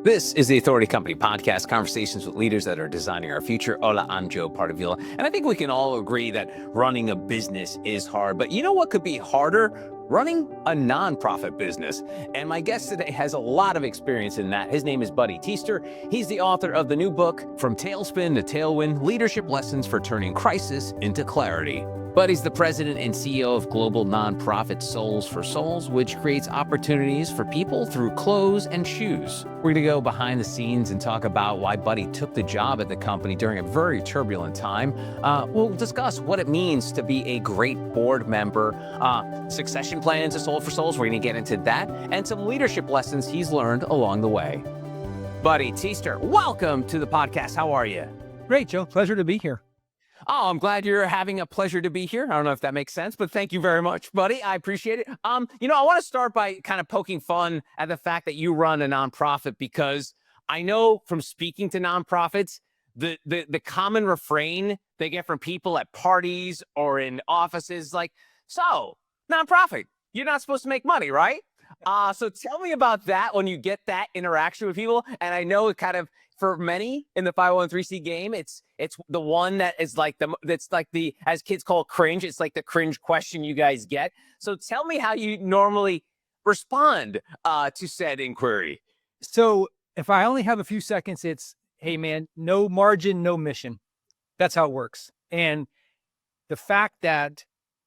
This is the Authority Company podcast, conversations with leaders that are designing our future. Hola, I'm Joe Pardavila. And I think we can all agree that running a business is hard. But you know what could be harder? Running a nonprofit business. And my guest today has a lot of experience in that. His name is Buddy Teaster. He's the author of the new book, From Tailspin to Tailwind, Leadership Lessons for Turning Crisis into Clarity. Buddy's the president and CEO of global nonprofit Soles4Souls, which creates opportunities for people through clothes and shoes. We're going to go behind the scenes and talk about why Buddy took the job at the company during a very turbulent time. We'll discuss what it means to be a great board member, succession plans at Soles4Souls. We're going to get into that and some leadership lessons he's learned along the way. Buddy Teaster, welcome to the podcast. How are you? Great, Joe. Pleasure to be here. Oh, I'm glad you're having a pleasure to be here. I don't know if that makes sense, but thank you very much, buddy. I appreciate it. I want to start by kind of poking fun at the fact that you run a nonprofit, because I know from speaking to nonprofits, the common refrain they get from people at parties or in offices like, so, nonprofit, you're not supposed to make money, right? So tell me about that when you get that interaction with people. And I know it kind of, for many in the 501(c) game, it's the one that is like the, as kids call it, cringe. It's like the cringe question you guys get. So tell me how you normally respond to said inquiry. So if I only have a few seconds, it's, hey man, no margin, no mission. That's how it works. And the fact that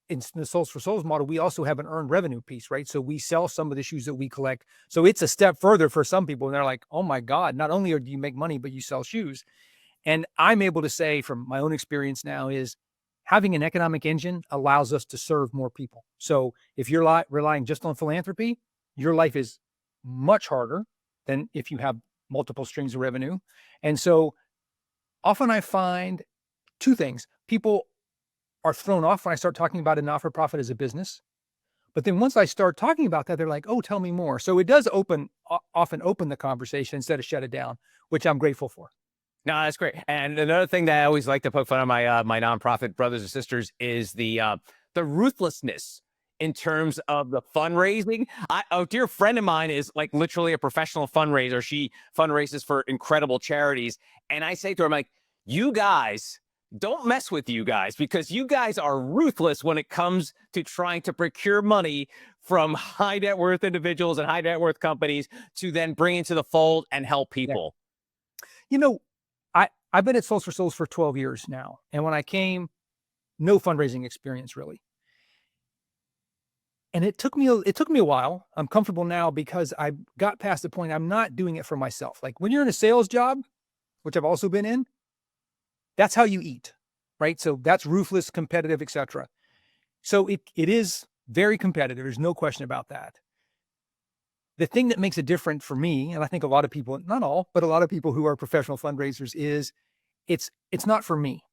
in the Soles4Souls model, we also have an earned revenue piece, right? So we sell some of the shoes that we collect. So it's a step further for some people. And they're like, oh my God, not only do you make money, but you sell shoes. And I'm able to say from my own experience now is having an economic engine allows us to serve more people. So if you're relying just on philanthropy, your life is much harder than if you have multiple streams of revenue. And so often I find two things. People are thrown off when I start talking about a not-for-profit as a business. But then once I start talking about that, they're like, oh, tell me more. So it does often open the conversation instead of shut it down, which I'm grateful for. No, that's great. And another thing that I always like to poke fun of my my nonprofit brothers and sisters is the ruthlessness in terms of the fundraising. A dear friend of mine is like literally a professional fundraiser. She fundraises for incredible charities. And I say to her, I'm like, you guys, don't mess with you guys, because you guys are ruthless when it comes to trying to procure money from high net worth individuals and high net worth companies to then bring into the fold and help people. Yeah. You know, I've been at Soles4Souls for 12 years now. And when I came, no fundraising experience really. And it took me a while. I'm comfortable now because I got past the point I'm not doing it for myself. Like when you're in a sales job, which I've also been in, that's how you eat, right? So that's ruthless, competitive, etc. So it is very competitive. There's no question about that. The thing that makes it different for me, and I think a lot of people, not all, but a lot of people who are professional fundraisers, is it's not for me.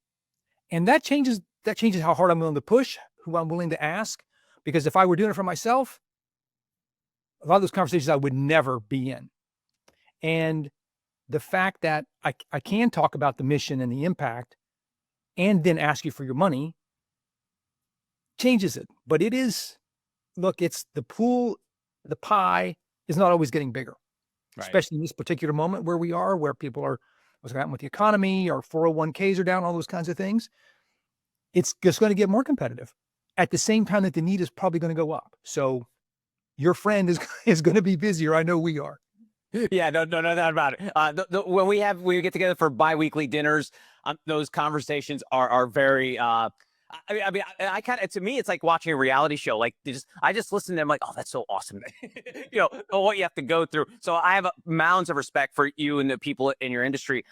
And that changes how hard I'm willing to push, who I'm willing to ask. Because if I were doing it for myself, a lot of those conversations I would never be in. And the fact that I can talk about the mission and the impact and then ask you for your money changes it. But it is, look, it's the pool, the pie is not always getting bigger, right? Especially in this particular moment where we are, where people are, what's going to happen with the economy, or 401ks are down, all those kinds of things. It's just going to get more competitive at the same time that the need is probably going to go up. So your friend is going to be busier. I know we are. Yeah, no doubt about it. When we get together for biweekly dinners, those conversations are very. I kind of, to me, it's like watching a reality show. Like I just listen to them, like, oh, that's so awesome. What you have to go through. So I have mounds of respect for you and the people in your industry.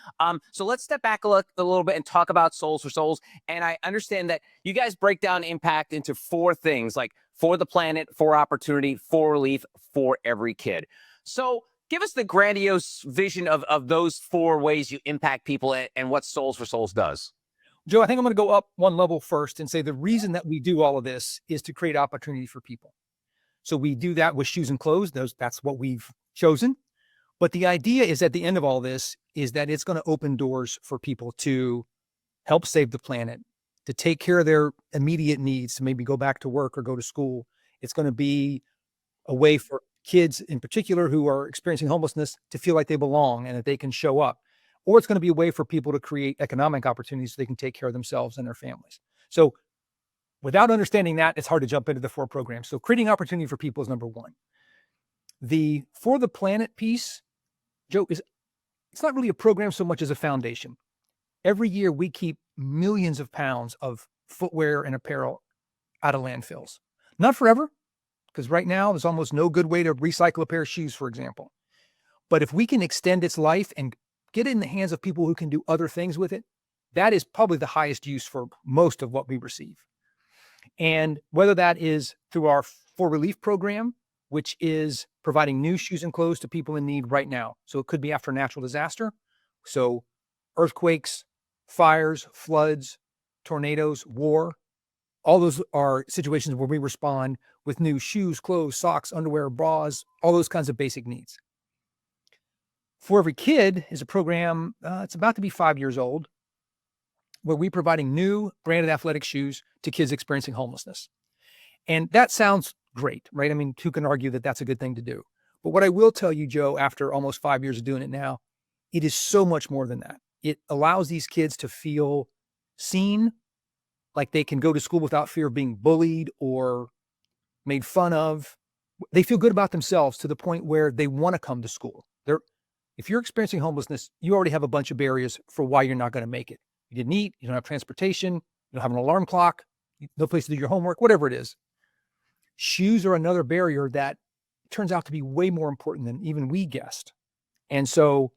So let's step back a little bit and talk about Soles4Souls. And I understand that you guys break down impact into four things, like for the planet, for opportunity, for relief, for every kid. So give us the grandiose vision of those four ways you impact people and what Soles4Souls does. Joe, I think I'm going to go up one level first and say the reason that we do all of this is to create opportunity for people. So we do that with shoes and clothes. That's what we've chosen. But the idea is at the end of all this is that it's going to open doors for people to help save the planet, to take care of their immediate needs, to maybe go back to work or go to school. It's going to be a way for kids in particular who are experiencing homelessness to feel like they belong and that they can show up. Or it's going to be a way for people to create economic opportunities so they can take care of themselves and their families. So without understanding that, it's hard to jump into the 4 programs. So creating opportunity for people is number 1. The For the Planet piece, Joe, it's not really a program so much as a foundation. Every year we keep millions of pounds of footwear and apparel out of landfills. Not forever, because right now there's almost no good way to recycle a pair of shoes, for example. But if we can extend its life and get it in the hands of people who can do other things with it, that is probably the highest use for most of what we receive. And whether that is through our For Relief program, which is providing new shoes and clothes to people in need right now. So it could be after a natural disaster. So earthquakes, fires, floods, tornadoes, war, all those are situations where we respond with new shoes, clothes, socks, underwear, bras, all those kinds of basic needs. For Every Kid is a program, it's about to be 5 years old, where we're providing new branded athletic shoes to kids experiencing homelessness. And that sounds great, right? I mean, who can argue that that's a good thing to do? But what I will tell you, Joe, after almost 5 years of doing it now, it is so much more than that. It allows these kids to feel seen, like they can go to school without fear of being bullied or made fun of. They feel good about themselves to the point where they want to come to school. If you're experiencing homelessness, you already have a bunch of barriers for why you're not going to make it. You didn't eat, you don't have transportation, you don't have an alarm clock, no place to do your homework, whatever it is. Shoes are another barrier that turns out to be way more important than even we guessed. And so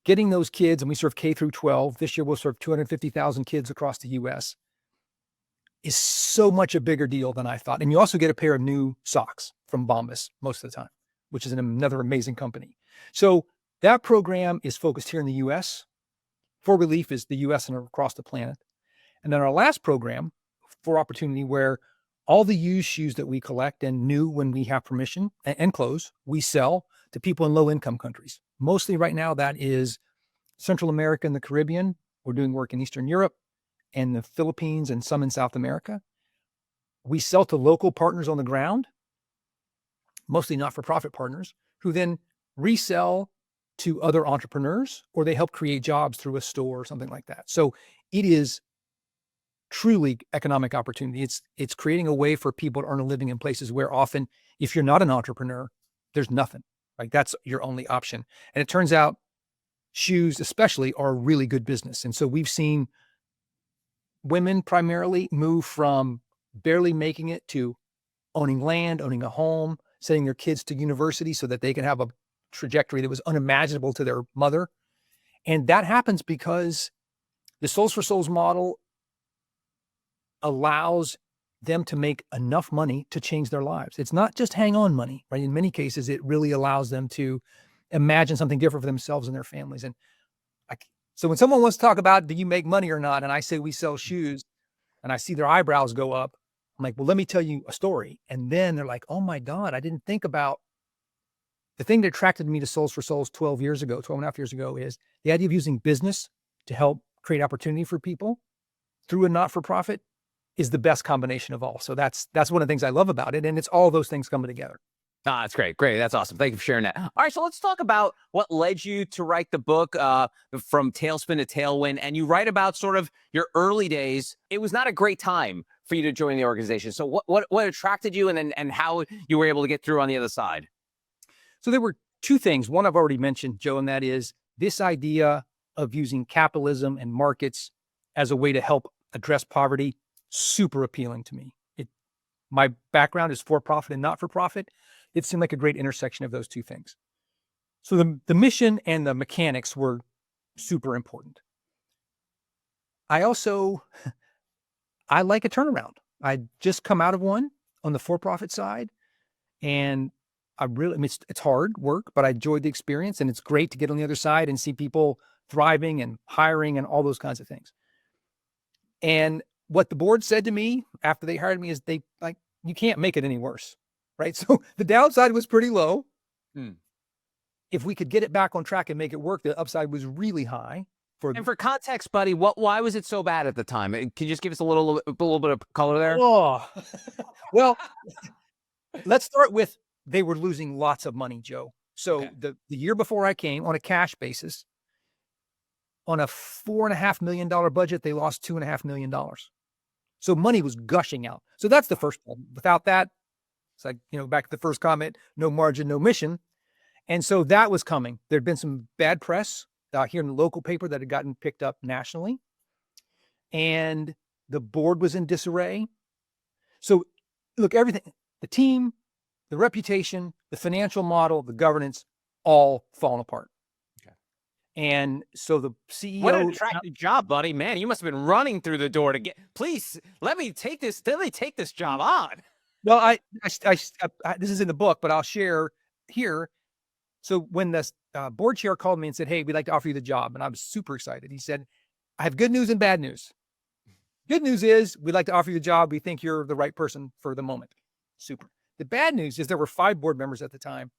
getting those kids, and we serve K through 12, this year we'll serve 250,000 kids across the US, is so much a bigger deal than I thought. And you also get a pair of new socks from Bombas most of the time, which is another amazing company. So that program is focused here in the US. For Relief is the US and across the planet. And then our last program, For Opportunity, where all the used shoes that we collect and new when we have permission and clothes, we sell to people in low income countries. Mostly right now, that is Central America and the Caribbean. We're doing work in Eastern Europe and the Philippines and some in South America. We sell to local partners on the ground, mostly not-for-profit partners, who then resell to other entrepreneurs, or they help create jobs through a store or something like that. So it is truly economic opportunity. It's creating a way for people to earn a living in places where often, if you're not an entrepreneur, there's nothing. Like that's your only option. And it turns out shoes especially are a really good business. And so we've seen women primarily move from barely making it to owning land, owning a home, sending their kids to university so that they can have a trajectory that was unimaginable to their mother. And that happens because the Soles4Souls model allows them to make enough money to change their lives. It's not just hang on money, right? In many cases, it really allows them to imagine something different for themselves and their families. And so when someone wants to talk about, do you make money or not? And I say, we sell shoes, and I see their eyebrows go up. I'm like, well, let me tell you a story. And then they're like, oh my God, I didn't think about the thing that attracted me to Soles4Souls 12 and a half years ago is the idea of using business to help create opportunity for people through a not-for-profit is the best combination of all. So that's one of the things I love about it. And it's all those things coming together. Ah, that's great. Great. That's awesome. Thank you for sharing that. All right. So let's talk about what led you to write the book, From Tailspin to Tailwind. And you write about sort of your early days. It was not a great time for you to join the organization. So what attracted you and how you were able to get through on the other side? So there were two things. One I've already mentioned, Joe, and that is this idea of using capitalism and markets as a way to help address poverty. Super appealing to me. My background is for-profit and not-for-profit. It seemed like a great intersection of those two things. So the mission and the mechanics were super important. I like a turnaround. I just come out of one on the for-profit side, and it's hard work, but I enjoyed the experience, and it's great to get on the other side and see people thriving and hiring and all those kinds of things. And what the board said to me after they hired me is you can't make it any worse, right? So the downside was pretty low. If we could get it back on track and make it work, the upside was really high. And for context, buddy, why was it so bad at the time? Can you just give us a little bit of color there? Oh, well, let's start with they were losing lots of money, Joe. So Okay. the year before I came, on a cash basis, on a $4.5 million budget, they lost $2.5 million. So money was gushing out. So that's the first problem. Without that, it's like, back to the first comment, no margin, no mission. And so that was coming. There'd been some bad press here in the local paper that had gotten picked up nationally. And the board was in disarray. So look, everything, the team, the reputation, the financial model, the governance, all falling apart. Okay. And so the CEO... What an attractive job, buddy. Man, you must have been running through the door to get, please, let me take this job on. Well, this is in the book, but I'll share here. So when the board chair called me and said, hey, we'd like to offer you the job, and I was super excited. He said, I have good news and bad news. Good news is we'd like to offer you the job. We think you're the right person for the moment. Super. The bad news is there were 5 board members at the time.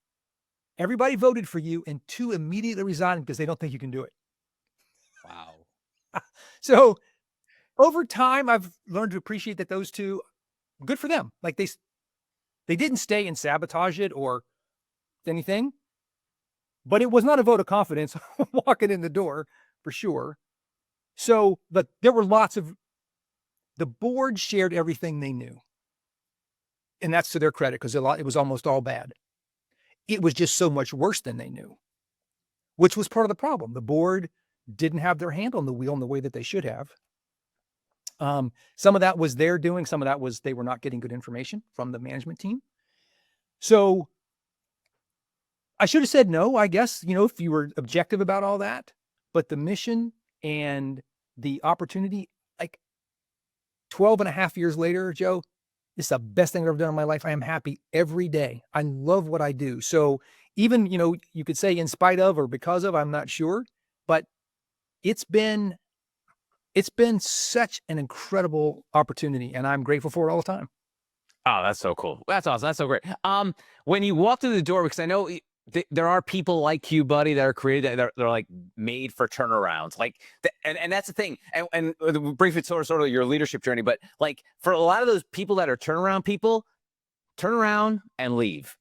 Everybody voted for you, and 2 immediately resigned because they don't think you can do it. Wow. So over time, I've learned to appreciate that those 2, good for them. Like they didn't stay and sabotage it or anything, but it was not a vote of confidence walking in the door for sure. So, but there were the board shared everything they knew. And that's to their credit, because it was almost all bad. It was just so much worse than they knew, which was part of the problem. The board didn't have their hand on the wheel in the way that they should have. Some of that was their doing. Some of that was they were not getting good information from the management team. So I should have said no, I guess, if you were objective about all that. But the mission and the opportunity, like 12 and a half years later, Joe, it's the best thing I've ever done in my life. I am happy every day. I love what I do. So even, you could say in spite of or because of, I'm not sure, but it's been such an incredible opportunity, and I'm grateful for it all the time. Oh, that's so cool. That's awesome. That's so great. When you walk through the door, because I know there are people like you, buddy, that are created, they're like made for turnarounds. Like, and that's the thing. And briefly, sort of your leadership journey, but like for a lot of those people that are turnaround people, turn around and leave.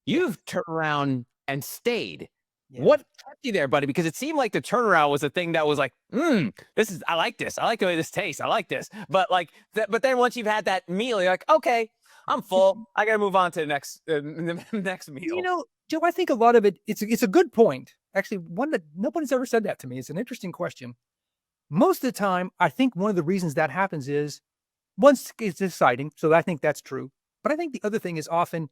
You've turned around and stayed. Yeah. What kept you there, buddy? Because it seemed like the turnaround was a thing that was like, I like this. I like the way this tastes. I like this. But like, but then once you've had that meal, you're like, okay, I'm full. I got to move on to the next meal. Joe, I think a lot of it's a good point. Actually, one that nobody's ever said that to me. It's an interesting question. Most of the time, I think one of the reasons that happens is once it's exciting. So I think that's true. But I think the other thing is often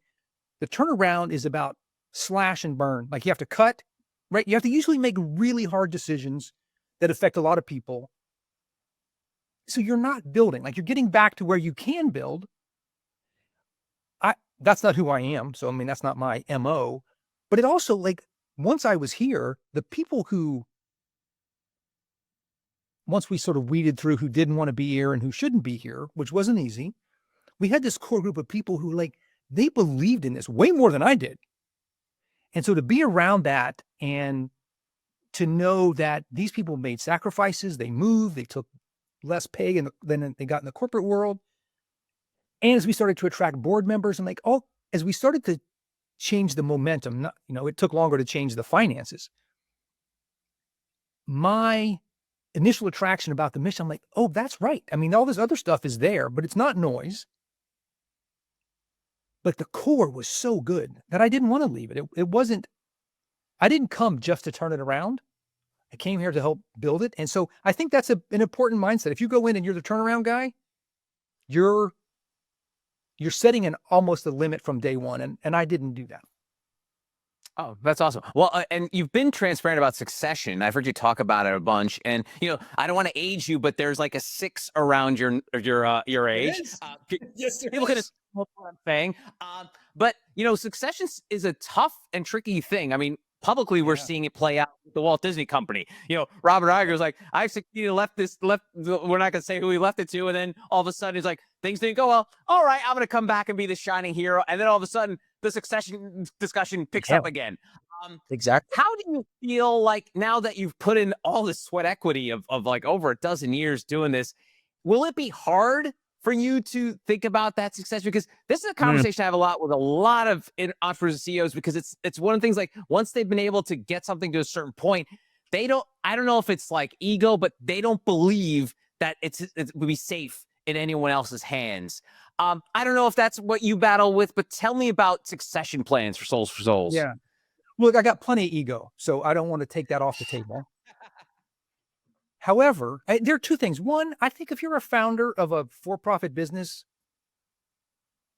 the turnaround is about slash and burn. Like you have to cut, right? You have to usually make really hard decisions that affect a lot of people. So you're not building, like you're getting back to where you can build. That's not who I am. So, I mean, that's not my MO, but it also, like, once I was here, the people who, once we sort of weeded through who didn't want to be here and who shouldn't be here, which wasn't easy, we had this core group of people who, like, they believed in this way more than I did. And so to be around that and to know that these people made sacrifices, they moved, they took less pay than they got in the corporate world. And as we started to attract board members and as we started to change the momentum, it took longer to change the finances. My initial attraction about the mission, I'm like, oh, that's right. I mean, all this other stuff is there, but it's not noise. But the core was so good that I didn't want to leave it. It wasn't, I didn't come just to turn it around. I came here to help build it. And so I think that's an important mindset. If you go in and you're the turnaround guy, you're setting almost a limit from day one. And I didn't do that. Oh, that's awesome. Well, and you've been transparent about succession. I've heard you talk about it a bunch. And, I don't want to age you, but there's like a 6 around your age. Yes, people can what I'm saying. But, succession is a tough and tricky thing. I mean, publicly, we're seeing it play out with the Walt Disney Company. Robert Iger's like, I've succeeded, we're not going to say who he left it to. And then all of a sudden he's like, things didn't go well. All right, I'm going to come back and be the shining hero. And then all of a sudden the succession discussion picks up again. Exactly. How do you feel like now that you've put in all this sweat equity of like over a dozen years doing this, will it be hard for you to think about that success? Because this is a conversation I have a lot with a lot of entrepreneurs and CEOs, because it's one of the things, like, once they've been able to get something to a certain point, I don't know if it's like ego, but they don't believe that it would be safe in anyone else's hands. I don't know if that's what you battle with, but tell me about succession plans for Soles4Souls. Yeah. Look, I got plenty of ego, so I don't want to take that off the table. However, there are two things. One, I think if you're a founder of a for-profit business,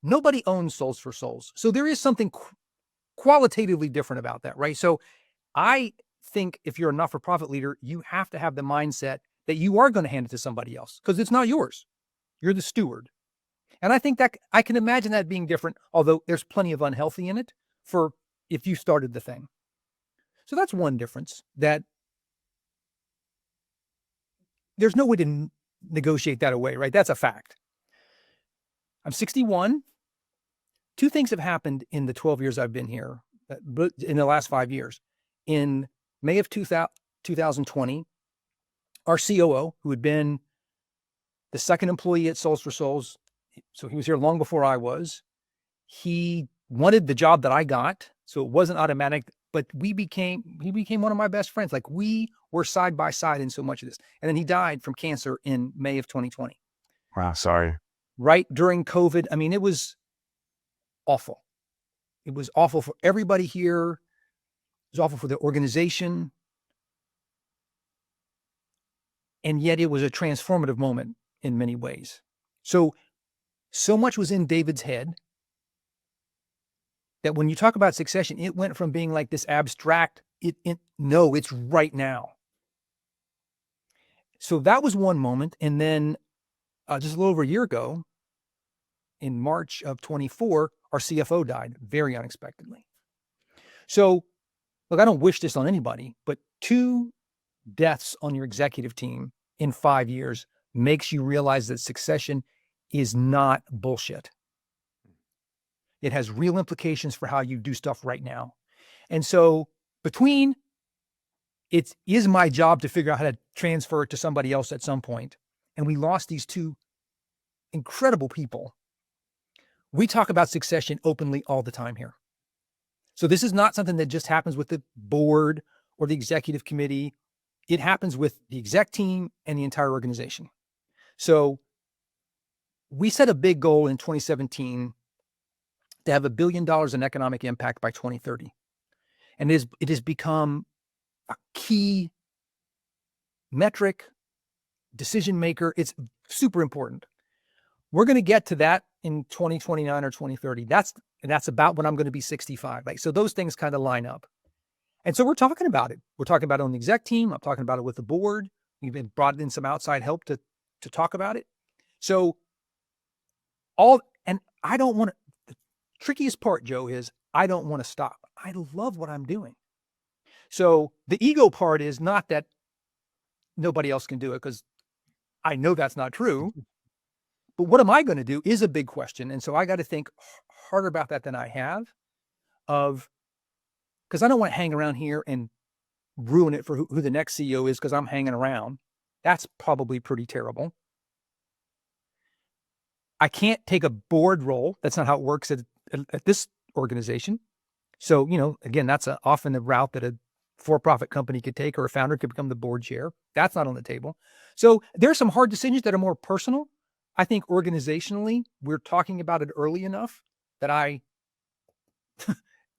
nobody owns Soles4Souls. So there is something qualitatively different about that, right? So I think if you're a not-for-profit leader, you have to have the mindset that you are going to hand it to somebody else because it's not yours. You're the steward. And I think that I can imagine that being different, although there's plenty of unhealthy in it for if you started the thing. So that's one difference, that there's no way to negotiate that away, right? That's a fact. I'm 61. Two things have happened in the 12 years I've been here, but in the last 5 years. In May of 2020, our COO, who had been the second employee at Soles4Souls, so he was here long before I was, he wanted the job that I got, so it wasn't automatic, but he became one of my best friends. Like, we were side by side in so much of this. And then he died from cancer in May of 2020. Wow, sorry. Right during COVID. I mean, it was awful. It was awful for everybody here. It was awful for the organization. And yet it was a transformative moment in many ways. So much was in David's head that when you talk about succession, it went from being like this abstract, no, it's right now. So that was one moment. And then just a little over a year ago, in March of 24, our CFO died very unexpectedly. So look, I don't wish this on anybody, but 2 deaths on your executive team in 5 years makes you realize that succession is not bullshit. It has real implications for how you do stuff right now. And so between it is my job to figure out how to transfer it to somebody else at some point, and we lost these 2 incredible people, we talk about succession openly all the time here. So this is not something that just happens with the board or the executive committee. It happens with the exec team and the entire organization. So we set a big goal in 2017 to have $1 billion in economic impact by 2030. And it has become a key metric, decision maker. It's super important. We're going to get to that in 2029 or 2030. That's about when I'm going to be 65. Like, so those things kind of line up. And so we're talking about it. We're talking about it on the exec team. I'm talking about it with the board. We've been brought in some outside help to talk about it. So and I don't want to, the trickiest part, Joe, is I don't want to stop. I love what I'm doing. So the ego part is not that nobody else can do it, because I know that's not true. But what am I going to do is a big question. And so I got to think harder about that than I have, because I don't want to hang around here and ruin it for who the next CEO is because I'm hanging around. That's probably pretty terrible. I can't take a board role. That's not how it works at this organization. So, again, that's often a route that a for-profit company could take, or a founder could become the board chair. That's not on the table. So there are some hard decisions that are more personal. I think organizationally, we're talking about it early enough that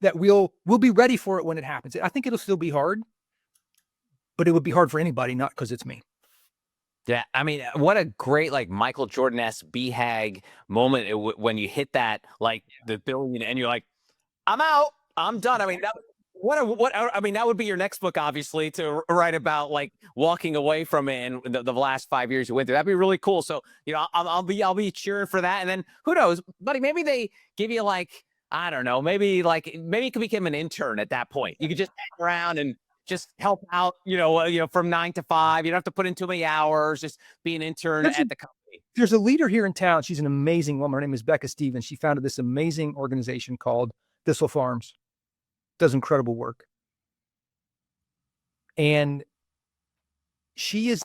that we'll be ready for it when it happens. I think it'll still be hard, but it would be hard for anybody, not because it's me. Yeah, I mean, what a great, like, Michael Jordan-esque BHAG moment when you hit that, like, the billion, and you're like, I'm out, I'm done. I mean, that would be your next book, obviously, to write about, like, walking away from it and the last 5 years you went through. That'd be really cool. So, I'll be cheering for that. And then who knows, buddy, maybe they give you, like, I don't know, maybe you could become an intern at that point. You could just hang around and just help out, from 9 to 5. You don't have to put in too many hours. Just be an intern at the company. There's a leader here in town. She's an amazing woman. Her name is Becca Stevens. She founded this amazing organization called Thistle Farms. Does incredible work. And she is,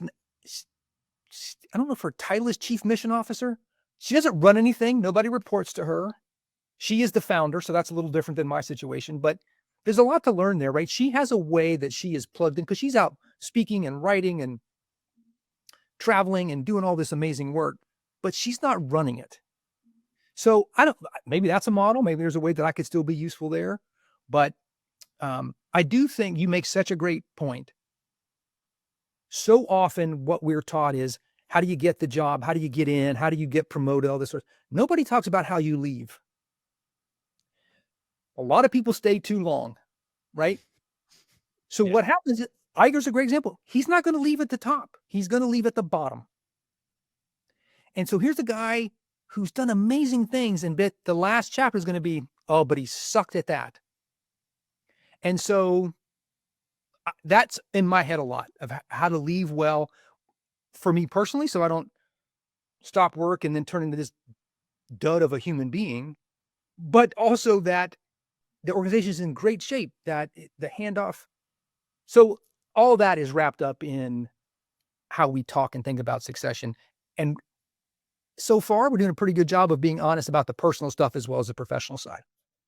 I don't know if her title is Chief Mission Officer, She doesn't run anything. Nobody reports to her. She is the founder, so that's a little different than my situation, but there's a lot to learn there, right? She has a way that she is plugged in because she's out speaking and writing and traveling and doing all this amazing work, but she's not running it. So maybe that's a model. Maybe there's a way that I could still be useful there. But I do think you make such a great point. So often what we're taught is, how do you get the job? How do you get in? How do you get promoted? All this sort of, nobody talks about how you leave. A lot of people stay too long, right? So what happens is, Iger's a great example. He's not going to leave at the top. He's going to leave at the bottom. And so here's a guy who's done amazing things, and the last chapter is going to be, oh, but he sucked at that. And so that's in my head a lot of how to leave well for me personally, so I don't stop work and then turn into this dud of a human being, but also that the organization is in great shape, that the handoff. So all that is wrapped up in how we talk and think about succession. And so far, we're doing a pretty good job of being honest about the personal stuff as well as the professional side.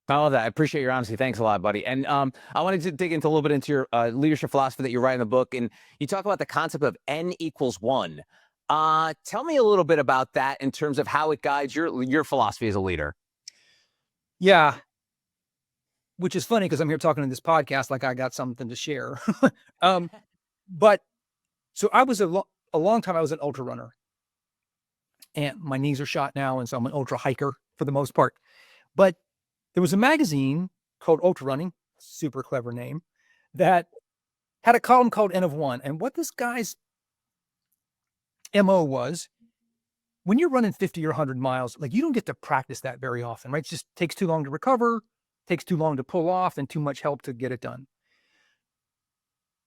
I love that. I appreciate your honesty. Thanks a lot, buddy. And I wanted to dig into a little bit into your leadership philosophy that you write in the book, and you talk about the concept of N equals 1. Tell me a little bit about that in terms of how it guides your philosophy as a leader. Yeah, which is funny because I'm here talking in this podcast like I got something to share. But so I was a long time, I was an ultra runner, and my knees are shot now, and so I'm an ultra hiker for the most part. But there was a magazine called Ultra Running, super clever name, that had a column called N of 1. And what this guy's MO was, when you're running 50 or 100 miles, like, you don't get to practice that very often, right? It just takes too long to recover, takes too long to pull off, and too much help to get it done.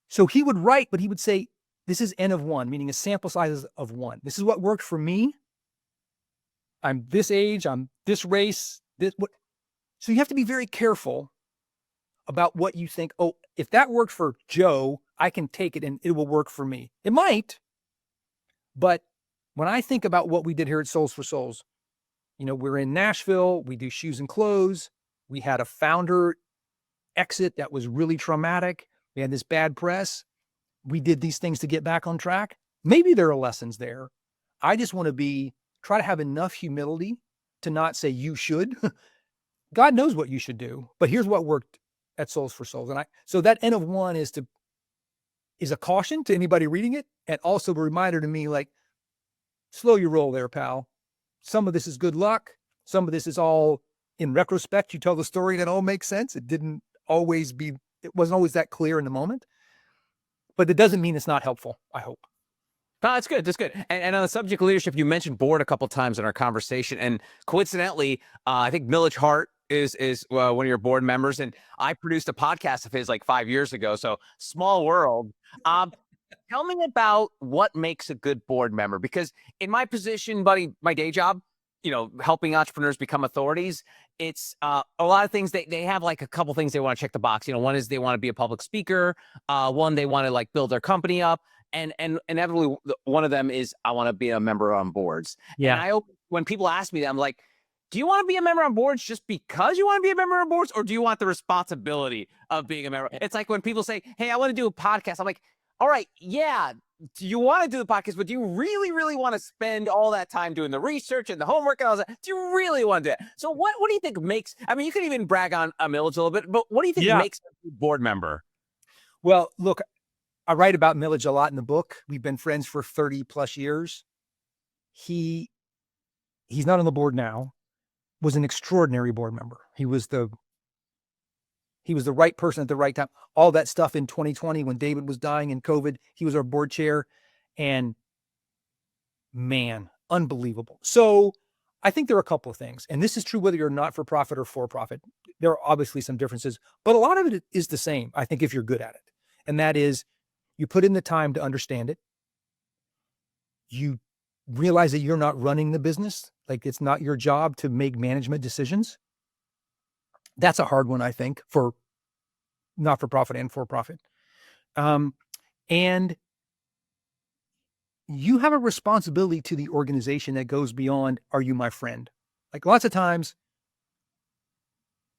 So he would write, but he would say, this is N of 1, meaning a sample size of 1. This is what worked for me. I'm this age, I'm this race, so you have to be very careful about what you think. Oh, if that worked for Joe, I can take it and it will work for me. It might, but when I think about what we did here at Soles4Souls, we're in Nashville, we do shoes and clothes. We had a founder exit that was really traumatic. We had this bad press. We did these things to get back on track. Maybe there are lessons there. I just want to try to have enough humility to not say you should. God knows what you should do, but here's what worked at Soles4Souls. And so that N of 1 is a caution to anybody reading it, and also a reminder to me, like, slow your roll there, pal. Some of this is good luck. Some of this is all, in retrospect, you tell the story and it all makes sense. It wasn't always that clear in the moment, but it doesn't mean it's not helpful, I hope. No, that's good. That's good. And on the subject of leadership, you mentioned board a couple times in our conversation, and coincidentally, I think Milledge Hart is one of your board members, and I produced a podcast of his like 5 years ago. So small world. Tell me about what makes a good board member, because in my position, buddy, my day job, helping entrepreneurs become authorities, it's a lot of things. They have like a couple things they want to check the box. One is they want to be a public speaker. One, they want to like build their company up. And inevitably, one of them is, I want to be a member on boards. Yeah. And when people ask me that, I'm like, do you want to be a member on boards just because you want to be a member on boards, or do you want the responsibility of being a member? It's like when people say, hey, I want to do a podcast. I'm like, all right, yeah, do you want to do the podcast, but do you really, really want to spend all that time doing the research and the homework and all that? Do you really want to do it? So what do you think makes, you could even brag on Milledge a little bit, but what do you think makes a board member? Well, look, I write about Milledge a lot in the book. We've been friends for 30 plus years. He's not on the board now, was an extraordinary board member. He was the right person at the right time. All that stuff in 2020 when David was dying in COVID, he was our board chair, and man, unbelievable. So I think there are a couple of things, and this is true whether you're not for profit or for profit. There are obviously some differences, but a lot of it is the same, I think, if you're good at it. And that is, you put in the time to understand it. You realize that you're not running the business. Like, it's not your job to make management decisions. That's a hard one, I think, for not-for-profit and for-profit. And you have a responsibility to the organization that goes beyond, are you my friend? Like lots of times,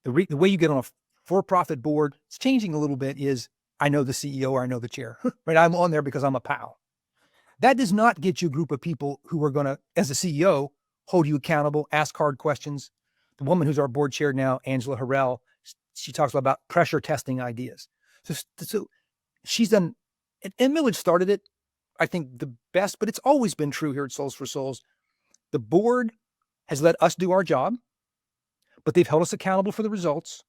the way you get on a for-profit board, it's changing a little bit, is I know the CEO or I know the chair, right? I'm on there because I'm a pal. That does not get you a group of people who are going to, as a CEO, hold you accountable, ask hard questions. The woman who's our board chair now, Angela Harrell, she talks about pressure testing ideas. So she's done, and Millage started it, I think, the best, but it's always been true here at Soles4Souls. The board has let us do our job, but they've held us accountable for the results,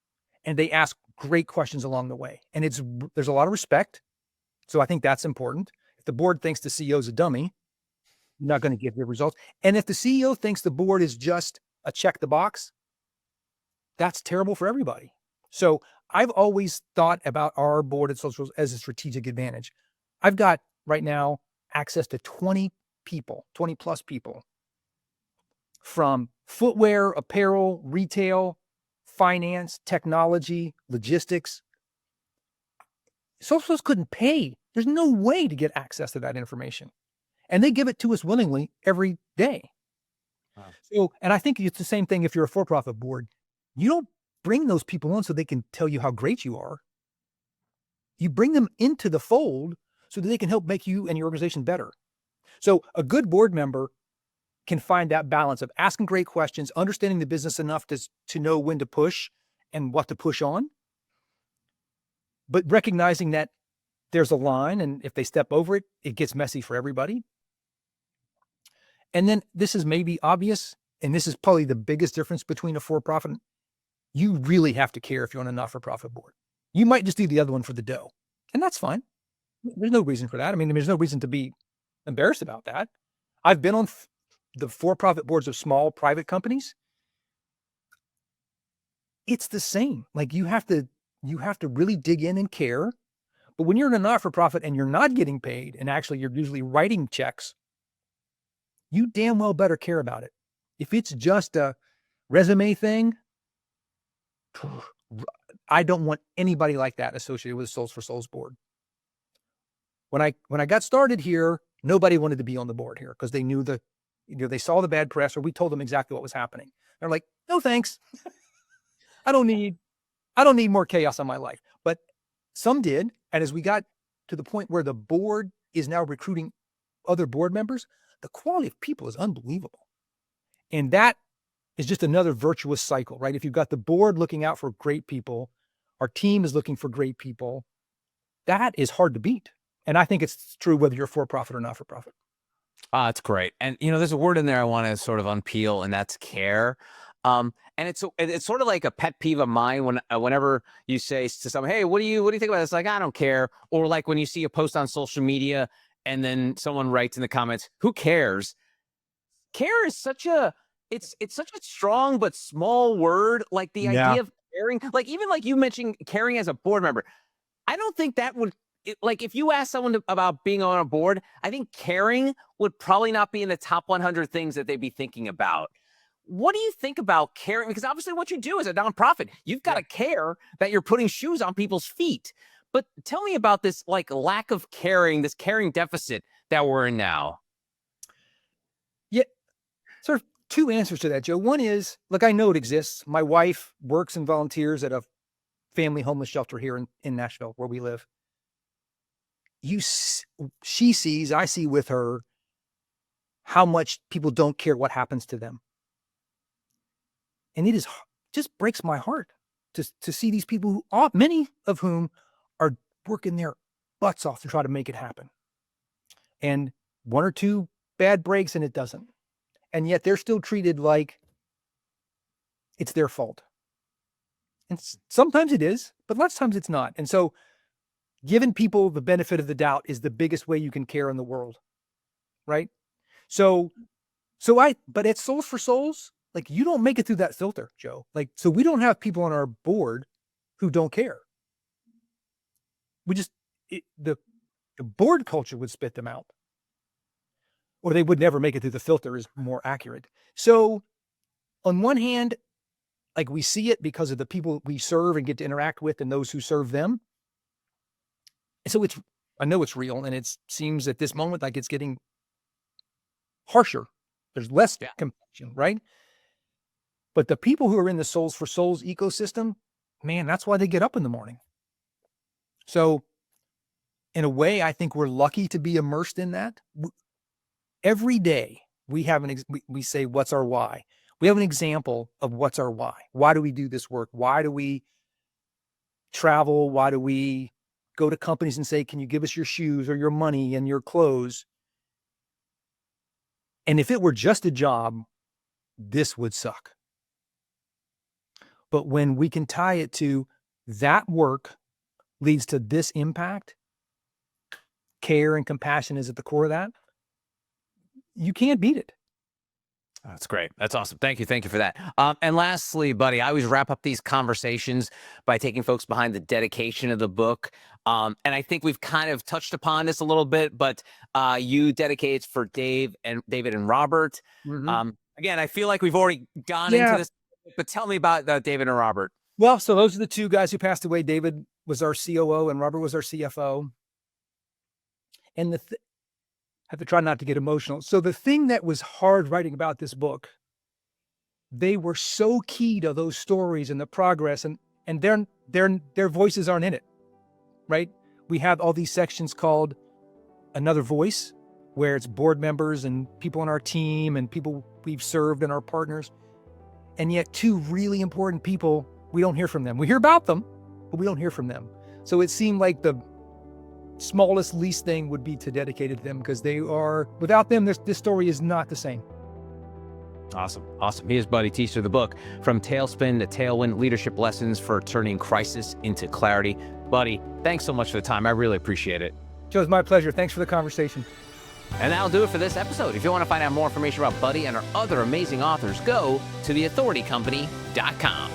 and they ask great questions along the way. And there's a lot of respect. So I think that's important. If the board thinks the CEO is a dummy, you're not going to give the results. And if the CEO thinks the board is just a check the box, that's terrible for everybody. So I've always thought about our board at Soles4Souls as a strategic advantage. I've got right now access to 20 plus people, from footwear, apparel, retail, finance, technology, logistics. Soles4Souls couldn't pay. There's no way to get access to that information. And they give it to us willingly every day. Wow. So, and I think it's the same thing if you're a for-profit board. You don't bring those people on so they can tell you how great you are. You bring them into the fold so that they can help make you and your organization better. So a good board member can find that balance of asking great questions, understanding the business enough to know when to push and what to push on, but recognizing that there's a line, and if they step over it, it gets messy for everybody. And then this is maybe obvious, and this is probably the biggest difference between a for-profit. You really have to care if you're on a not-for-profit board. You might just do the other one for the dough, and that's fine. There's no reason for that. I mean, there's no reason to be embarrassed about that. I've been on the for-profit boards of small private companies. It's the same. Like you have to really dig in and care. But when you're in a not-for-profit and you're not getting paid, and actually you're usually writing checks, you damn well better care about it. If it's just a resume thing, I don't want anybody like that associated with the Soles4Souls board. When I got started here, nobody wanted to be on the board here because they knew they saw the bad press, or we told them exactly what was happening. They're like, no, thanks. I don't need more chaos on my life. But some did. And as we got to the point where the board is now recruiting other board members, the quality of people is unbelievable. And that is just another virtuous cycle, right? If you've got the board looking out for great people, our team is looking for great people, that is hard to beat. And I think it's true whether you're for-profit or not for-profit. It's great. And, there's a word in there I want to sort of unpeel, and that's care. And it's sort of like a pet peeve of mine whenever you say to someone, hey, what do you think about this? Like, I don't care. Or like when you see a post on social media and then someone writes in the comments, who cares? Care is such a strong but small word. Like the idea of caring, like even like you mentioned caring as a board member. I don't think that would, like if you ask someone about being on a board, I think caring would probably not be in the top 100 things that they'd be thinking about. What do you think about caring? Because obviously what you do as a nonprofit, you've got to care that you're putting shoes on people's feet. But tell me about this like lack of caring, this caring deficit that we're in now. Yeah, sort of two answers to that, Joe. One is, look, I know it exists. My wife works and volunteers at a family homeless shelter here in Nashville, where we live. She sees, I see with her, how much people don't care what happens to them. And it just breaks my heart to see these people who, many of whom are working their butts off to try to make it happen. And one or two bad breaks and it doesn't. And yet they're still treated like it's their fault. And sometimes it is, but lots of times it's not. And so giving people the benefit of the doubt is the biggest way you can care in the world. Right? But at Soles4Souls, like you don't make it through that filter, Joe. Like, so we don't have people on our board who don't care. The board culture would spit them out, or they would never make it through the filter, is more accurate. So on one hand, like we see it because of the people we serve and get to interact with and those who serve them. And so I know it's real, and it seems at this moment like it's getting harsher. There's less Yeah. compassion, right? But the people who are in the Soles4Souls ecosystem, man, that's why they get up in the morning. So in a way, I think we're lucky to be immersed in that. Every day we have we say, what's our why? We have an example of what's our why. Why do we do this work? Why do we travel? Why do we go to companies and say, can you give us your shoes or your money and your clothes? And if it were just a job, this would suck. But when we can tie it to that work leads to this impact, care and compassion is at the core of that, you can't beat it. That's great. That's awesome. Thank you. Thank you for that. And lastly, buddy, I always wrap up these conversations by taking folks behind the dedication of the book. And I think we've kind of touched upon this a little bit, but you dedicate for David and Robert. Again, I feel like we've already gone into this, but tell me about David and Robert. Well, so those are the two guys who passed away. David was our COO and Robert was our CFO. And I have to try not to get emotional. So the thing that was hard writing about this book, they were so key to those stories and the progress, and their voices aren't in it, right? We have all these sections called Another Voice, where it's board members and people on our team and people we've served and our partners. And yet two really important people, we don't hear from them. We hear about them, but we don't hear from them. So it seemed like the smallest, least thing would be to dedicate it to them, because they are, without them, this story is not the same. Awesome. Awesome. Here's Buddy Teaster, the book, From Tailspin to Tailwind, Leadership Lessons for Turning Crisis into Clarity. Buddy, thanks so much for the time. I really appreciate it. Joe, it's my pleasure. Thanks for the conversation. And that'll do it for this episode. If you want to find out more information about Buddy and our other amazing authors, go to theauthoritycompany.com.